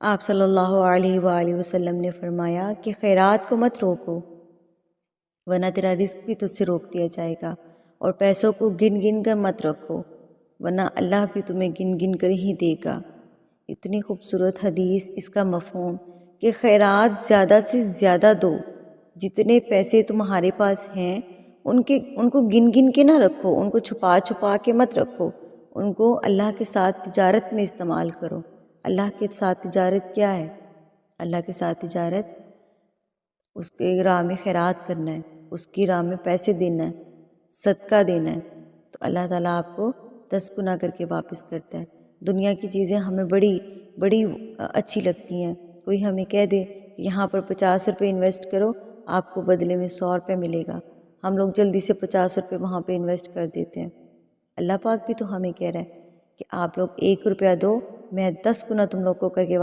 آپ صلی اللہ علیہ وآلہ وسلم نے فرمایا کہ خیرات کو مت روکو ورنہ تیرا رزق بھی تجھ سے روک دیا جائے گا، اور پیسوں کو گن گن کر مت رکھو ورنہ اللہ بھی تمہیں گن گن کر ہی دے گا۔ اتنی خوبصورت حدیث، اس کا مفہوم کہ خیرات زیادہ سے زیادہ دو، جتنے پیسے تمہارے پاس ہیں ان کو گن گن کے نہ رکھو، ان کو چھپا چھپا کے مت رکھو، ان کو اللہ کے ساتھ تجارت میں استعمال کرو۔ اللہ کے ساتھ تجارت کیا ہے؟ اللہ کے ساتھ تجارت اس کے راہ میں خیرات کرنا ہے، اس کی راہ میں پیسے دینا ہے، صدقہ دینا ہے، تو اللہ تعالیٰ آپ کو 10 گنا کر کے واپس کرتا ہے۔ دنیا کی چیزیں ہمیں بڑی اچھی لگتی ہیں، کوئی ہمیں کہہ دے کہ یہاں پر 50 روپے انویسٹ کرو، آپ کو بدلے میں 100 روپے ملے گا، ہم لوگ جلدی سے 50 روپے وہاں پہ انویسٹ کر دیتے ہیں۔ اللہ پاک بھی تو ہمیں کہہ رہا ہے کہ آپ لوگ 1 روپیہ دو، میں 10 گنا تم لوگ کو کر کے